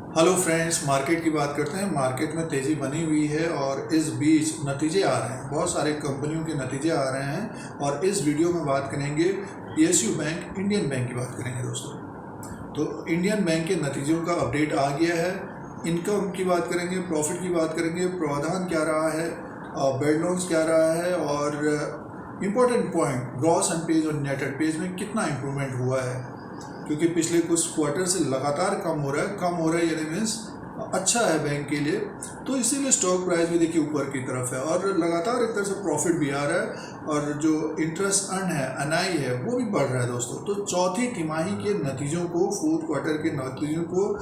Hello friends, market की बात करते हैं। मार्केट में तेज़ी बनी हुई है और इस बीच नतीजे आ रहे हैं। बहुत सारे कंपनियों के नतीजे आ रहे हैं और इस वीडियो में बात करेंगे पीएसयू बैंक, इंडियन बैंक की बात करेंगे दोस्तों। तो इंडियन बैंक के नतीजों का अपडेट आ गया है। इनकम की बात करेंगे, प्रॉफिट की बात करेंगे, प्रावधान क्या रहा है, बैड लोन्स क्या रहा है और इम्पोर्टेंट पॉइंट ग्रॉस एनपीएज और नेट एनपीएज में कितना इम्प्रूवमेंट हुआ है, क्योंकि पिछले कुछ क्वार्टर से लगातार कम हो रहा है यानी मीन्स अच्छा है बैंक के लिए। तो इसीलिए स्टॉक प्राइस भी देखिए ऊपर की तरफ है और लगातार एक तरह से प्रॉफिट भी आ रहा है और जो इंटरेस्ट अर्न है, एनआई है, वो भी बढ़ रहा है दोस्तों। तो चौथी तिमाही के नतीजों को, फोर्थ क्वार्टर के नतीजों को,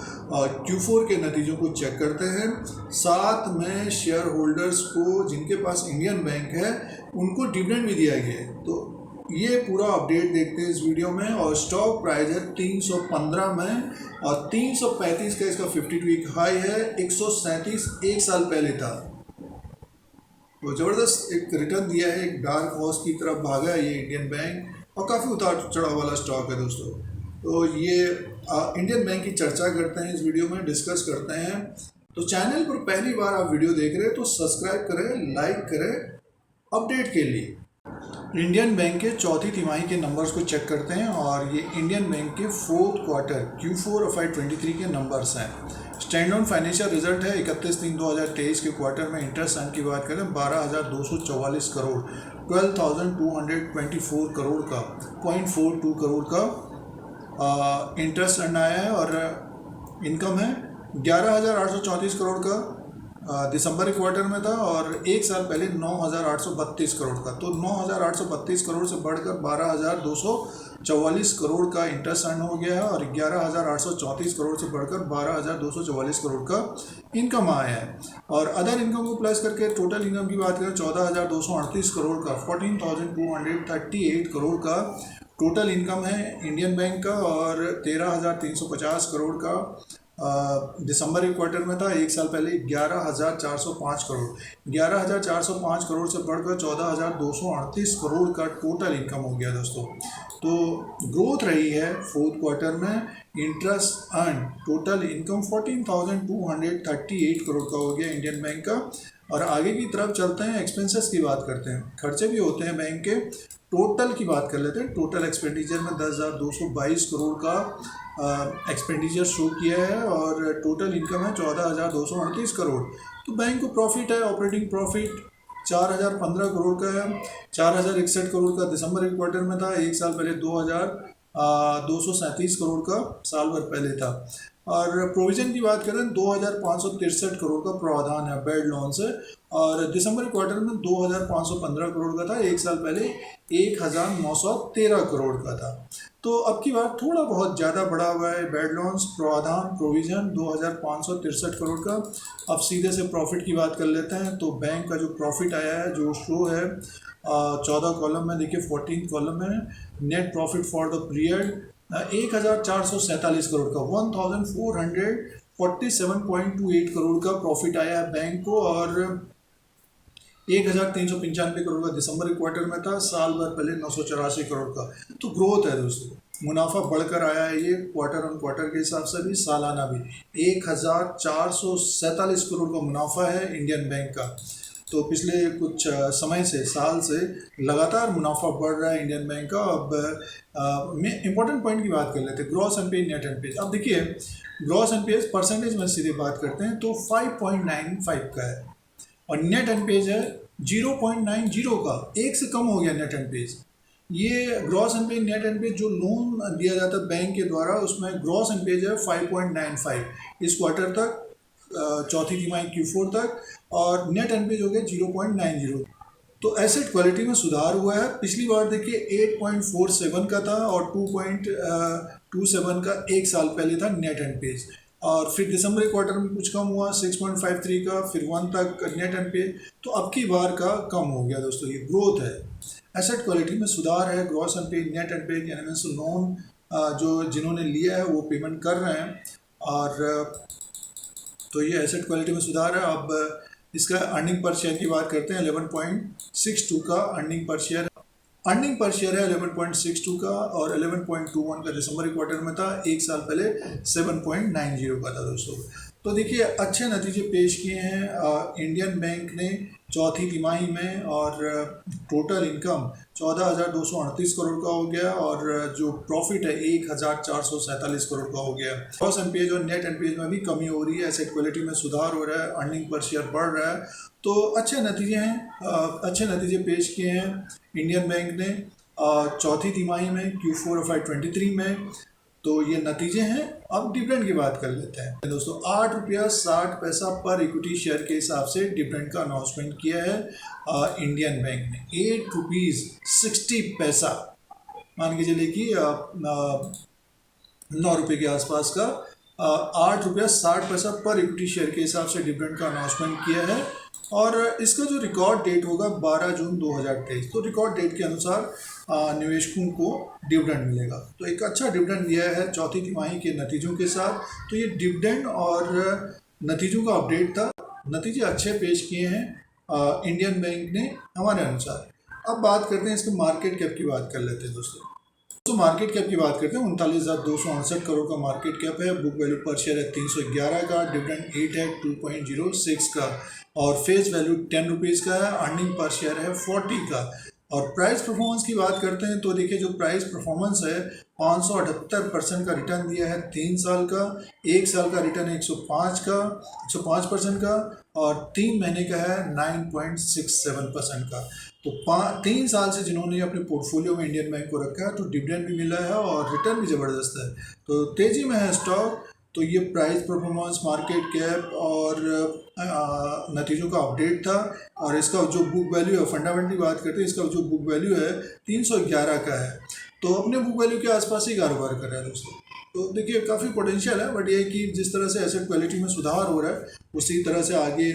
Q4 के नतीजों को चेक करते हैं। साथ में शेयर होल्डर्स को, जिनके पास इंडियन बैंक है, उनको डिविडेंड भी दिया गया है। तो ये पूरा अपडेट देखते हैं इस वीडियो में। और स्टॉक प्राइस है 315 में और 335 का इसका 52 वीक हाई है। 137 एक साल पहले था। तो ज़बरदस्त एक रिटर्न दिया है, एक डार्क हॉर्स की तरफ भागा है ये इंडियन बैंक और काफ़ी उतार चढ़ाव वाला स्टॉक है दोस्तों। तो ये इंडियन बैंक की चर्चा करते हैं, इस वीडियो में डिस्कस करते हैं। तो चैनल पर पहली बार आप वीडियो देख रहे हैं तो सब्सक्राइब करें, लाइक करें अपडेट के लिए। इंडियन बैंक के चौथी तिमाही के नंबर्स को चेक करते हैं और ये इंडियन बैंक के fourth quarter Q4 of FY23 के नंबर्स हैं। स्टैंड ऑन फाइनेंशियल रिजल्ट है 31/3/2023 के क्वार्टर में। इंटरेस्ट अर्न की बात करें 12,244 करोड़, 12,224 करोड़ का, 0.42 करोड़ का इंटरेस्ट अर्न आया है और इनकम है 11,834 करोड़ का दिसंबर के क्वार्टर में था और एक साल पहले 9,832 करोड़ का। तो 9,832 करोड़ से बढ़कर 12,244 करोड़ का इंटरेस्ट अर्न हो गया है और 11,834 करोड़ से बढ़कर 12,244 करोड़ का इनकम आया है। और अदर इनकम को प्लस करके टोटल इनकम की बात करें 14,238 करोड़ का, 14,238 करोड़ का टोटल इनकम है इंडियन बैंक का और 13,350 करोड़ का दिसंबर के क्वार्टर में था। एक साल पहले 11,405 करोड़, 11,405 करोड़ से बढ़कर 14,238 करोड़ का टोटल इनकम हो गया दोस्तों। तो ग्रोथ रही है फोर्थ क्वार्टर में। Interest earn total income 14,238 crore का हो गया इंडियन बैंक का। और आगे की तरफ चलते हैं, एक्सपेंसेस की बात करते हैं। खर्चे भी होते हैं बैंक के, टोटल की बात कर लेते हैं। टोटल एक्सपेंडिचर में 10,222 करोड़ का एक्सपेंडिचर शो किया है और टोटल इनकम है 14,238 करोड़। तो बैंक को प्रॉफिट है, ऑपरेटिंग प्रॉफिट 4,015 करोड़ का है। 4,061 करोड़ का दिसंबर के क्वार्टर में था। एक साल पहले 2,237 करोड़ का साल भर पहले था। और प्रोविज़न की बात करें 2,563 करोड़ का प्रावधान है बैड लोन से और दिसंबर क्वार्टर में 2,515 करोड़ का था। एक साल पहले 1,913 करोड़ का था। तो अब की बार थोड़ा बहुत ज़्यादा बढ़ा हुआ है बैड लोन्स, प्रावधान, प्रोविज़न 2,563 करोड़ का। अब सीधे से प्रॉफिट की बात कर लेते हैं। तो बैंक का जो प्रॉफिट आया है, जो शो है 14 कॉलम में, देखिए 14 कॉलम में net profit for the period 1,447 crore का, 1,447.28 करोड़ का प्रॉफिट आया है बैंक को और 1,395 करोड़ का दिसंबर के क्वार्टर में था। साल भर पहले 984 करोड़ का। तो ग्रोथ है दोस्तों, मुनाफा बढ़कर आया है ये क्वार्टर ऑन क्वार्टर के हिसाब से भी, सालाना भी 1,447 करोड़ का मुनाफा है इंडियन बैंक का। तो पिछले कुछ समय से, साल से लगातार मुनाफा बढ़ रहा है इंडियन बैंक का। अब मैं इंपॉर्टेंट पॉइंट की बात कर लेते हैं, ग्रॉस एनपीए, नेट एनपीए। अब देखिए ग्रॉस एनपीए परसेंटेज में सीधे बात करते हैं तो 5.95 का है और नेट एनपीएज है 0.90 का, एक से कम हो गया नेट एनपीएज। ये ग्रॉस एनपीए, नेट एनपीएज जो लोन दिया जाता है बैंक के द्वारा, उसमें ग्रॉस एनपीएज है 5.95 इस क्वार्टर तक, चौथी तिमाही Q4 तक, और नेट एनपीएज हो गया 0.90। तो एसेट क्वालिटी में सुधार हुआ है। पिछली बार देखिए 8.47 का था और 2.27 का एक साल पहले था नेट एनपीएज। और फिर दिसंबर के क्वार्टर में कुछ कम हुआ 6.53 का, फिर 1 तक नेट एनपीए। तो अब की बार का कम हो गया दोस्तों। ये ग्रोथ है, एसेट क्वालिटी में सुधार है। ग्रॉस एनपीए, नेट एनपीए यानी लोन जो जिन्होंने लिया है वो पेमेंट कर रहे हैं और तो ये एसेट क्वालिटी में सुधार है। अब इसका अर्निंग पर शेयर की बात करते हैं, 11.62 का earning per share. Earning per share है 11.62 का और 11.21 का दिसंबर क्वार्टर में था, एक साल पहले 7.90 का था दोस्तों। तो देखिए अच्छे नतीजे पेश किए हैं इंडियन बैंक ने चौथी तिमाही में, और टोटल इनकम 14,238 करोड़ का हो गया और जो प्रॉफिट है 1,447 करोड़ का हो गया। ग्रॉस एनपीए और नेट एनपीए में भी कमी हो रही है, एसेट क्वालिटी में सुधार हो रहा है, अर्निंग पर शेयर बढ़ रहा है। तो अच्छे नतीजे हैं, अच्छे नतीजे पेश किए हैं इंडियन बैंक ने चौथी तिमाही में Q4 FY23 में। तो ये नतीजे हैं। अब डिविडेंड की बात कर लेते हैं दोस्तों। 8 रुपया 60 पैसा पर इक्विटी शेयर के हिसाब से डिविडेंड का अनाउंसमेंट किया है इंडियन बैंक ने। 8 रुपीज़ 60 पैसा, मान के चलिए कि 9 रुपये के आसपास का 8 रुपया 60 पैसा पर इक्विटी शेयर के हिसाब से डिविडेंड का अनाउंसमेंट किया है। और इसका जो रिकॉर्ड डेट होगा 12 जून 2023, तो रिकॉर्ड डेट के अनुसार निवेशकों को डिविडेंड मिलेगा। तो एक अच्छा डिविडेंड दिया है चौथी तिमाही के नतीजों के साथ। तो ये डिविडेंड और नतीजों का अपडेट था। नतीजे अच्छे पेश किए हैं इंडियन बैंक ने हमारे अनुसार। अब बात करते हैं इसके मार्केट कैप की बात कर लेते हैं दोस्तों। तो मार्केट कैप की बात करते हैं, 39,268 करोड़ का मार्केट कैप है। बुक वैल्यू पर शेयर है 311 का, डिविडेंड 8 है 2.06 का, और फेस वैल्यू 10 रुपीज़ का है। अर्निंग पर शेयर है 40 का। और प्राइस परफॉर्मेंस की बात करते हैं तो देखिए जो प्राइस परफॉर्मेंस है 578% का रिटर्न दिया है 3 साल का, 1 साल का रिटर्न है 105% का, और 3 महीने का है 9.67% का। तो 3 साल से जिन्होंने अपने पोर्टफोलियो में इंडियन बैंक को रखा है तो डिविडेंड भी मिला है और रिटर्न भी ज़बरदस्त है। तो तेज़ी में है स्टॉक। तो ये प्राइस परफॉर्मेंस, मार्केट कैप और नतीजों का अपडेट था। और इसका जो बुक वैल्यू है, फंडामेंटली बात करते हैं, इसका जो बुक वैल्यू है 311 का है। तो अपने बुक वैल्यू के आसपास ही कारोबार कर रहा है दोस्तों। तो देखिए काफ़ी पोटेंशियल है, बट ये कि जिस तरह से एसेट क्वालिटी में सुधार हो रहा है उसी तरह से आगे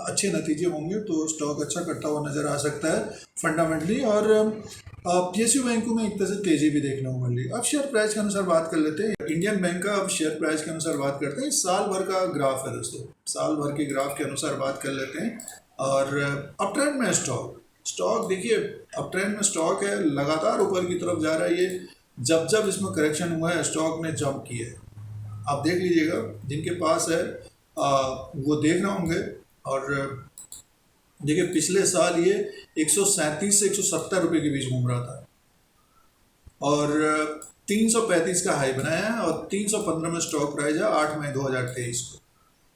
अच्छे नतीजे होंगे तो स्टॉक अच्छा करता हुआ नज़र आ सकता है फंडामेंटली। और PSU बैंकों में एक तरह से तेज़ी भी देखने को मिल रही है। अब शेयर प्राइस के अनुसार बात कर लेते हैं इंडियन बैंक का। अब शेयर प्राइस के अनुसार बात करते हैं, साल भर का ग्राफ है दोस्तों, साल भर के ग्राफ के अनुसार बात कर लेते हैं। और अप ट्रेंड में स्टॉक देखिए अप ट्रेंड में स्टॉक है, लगातार ऊपर की तरफ जा रहा है। ये जब इसमें करेक्शन हुआ है स्टॉक ने जंप किया है, आप देख लीजिएगा, जिनके पास है वो देख रहे होंगे। और देखिए पिछले साल ये 137 से 170 रुपये के बीच घूम रहा था और 335 का हाई बनाया है और 315 में स्टॉक प्राइस है 8 मई 2023 को।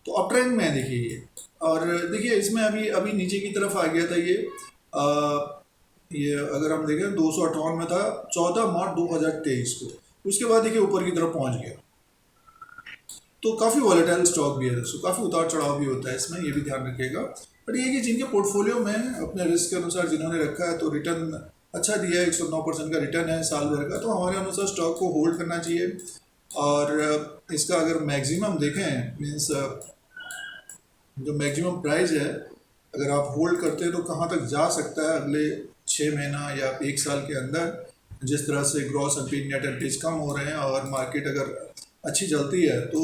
तो अप ट्रेंड में है देखिए ये। और देखिए इसमें अभी नीचे की तरफ आ गया था ये अगर हम देखें 258 में था 14 मार्च 2023 को। उसके बाद देखिए ऊपर की तरफ पहुंच गया। तो काफ़ी वॉलेटाइल स्टॉक भी है दोस्तों, काफ़ी उतार चढ़ाव भी होता है इसमें, ये भी ध्यान रखिएगा। पर ये कि जिनके पोर्टफोलियो में अपने रिस्क के अनुसार जिन्होंने रखा है तो रिटर्न अच्छा दिया है, 109% का रिटर्न है साल भर का, तो हमारे अनुसार स्टॉक को होल्ड करना चाहिए। और इसका अगर मैक्सिमम देखें, मीन्स जो मैक्सिमम प्राइस है अगर आप होल्ड करते हैं तो कहाँ तक जा सकता है अगले 6 महीना या 1 साल के अंदर, जिस तरह से ग्रॉस एनपीए नेट एनपीए कम हो रहे हैं और मार्केट अगर अच्छी चलती है तो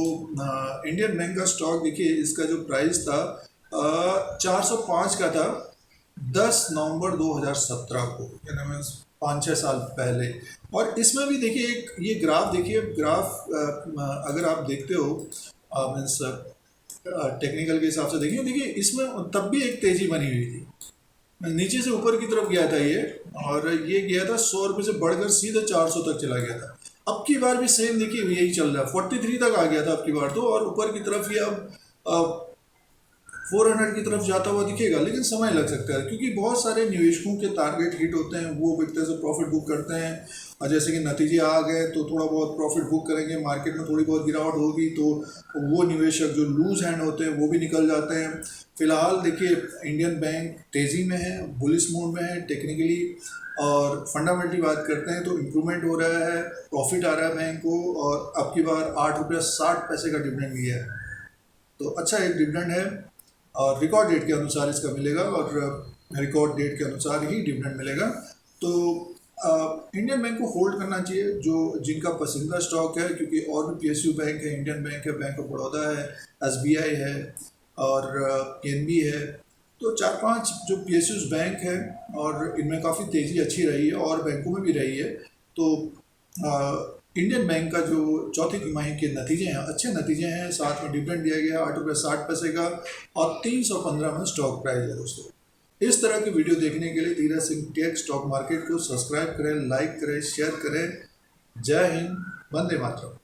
इंडियन बैंक का स्टॉक देखिए इसका जो प्राइस था 405 का था 10 नवंबर 2017 को, यानी 5-6 साल पहले। और इसमें भी देखिए एक ये ग्राफ देखिए, ग्राफ अगर आप देखते हो मीन्स टेक्निकल के हिसाब से देखिए इसमें तब भी एक तेज़ी बनी हुई थी, नीचे से ऊपर की तरफ गया था ये, और ये गया था 100 रुपये से बढ़कर सीधे 400 तक चला गया था। अब की बार भी सेम देखिए यही चल रहा है, 43 तक आ गया था अब की बार तो, और ऊपर की तरफ ये अब 400 की तरफ जाता हुआ दिखेगा, लेकिन समय लग सकता है क्योंकि बहुत सारे निवेशकों के टारगेट हिट होते हैं, वो एक तरह से प्रॉफिट बुक करते हैं। और जैसे कि नतीजे आ गए तो थोड़ा बहुत प्रॉफिट बुक करेंगे, मार्केट में थोड़ी बहुत गिरावट होगी तो वो निवेशक जो लूज हैंड होते हैं वो भी निकल जाते हैं। फिलहाल देखिए इंडियन बैंक तेज़ी में है, बुलिश मोड में है टेक्निकली, और फंडामेंटली बात करते हैं तो इम्प्रूवमेंट हो रहा है, प्रॉफिट आ रहा है बैंक को, और अब की बार 8 रुपया 60 पैसे का डिविडेंड दिया है, तो अच्छा एक डिविडेंड है। और रिकॉर्ड डेट के अनुसार इसका मिलेगा, और रिकॉर्ड डेट के अनुसार ही डिविडेंड मिलेगा। तो इंडियन बैंक को होल्ड करना चाहिए जो जिनका पसंदीदा स्टॉक है, क्योंकि और भी PSU बैंक है, इंडियन बैंक है, बैंक ऑफ बड़ौदा है, SBI है और PNB है। तो 4-5 जो PSUs बैंक है और इनमें काफ़ी तेज़ी अच्छी रही है और बैंकों में भी रही है। तो इंडियन बैंक का जो चौथी तिमाही के नतीजे हैं, अच्छे नतीजे हैं। साथ में डिविडेंड दिया गया 8.60 रुपये का और 315 में स्टॉक प्राइस है दोस्तों। इस तरह की वीडियो देखने के लिए Dheeraj Singh take stock market को सब्सक्राइब करें, लाइक करें, शेयर करें। जय हिंद, वंदे मातरम।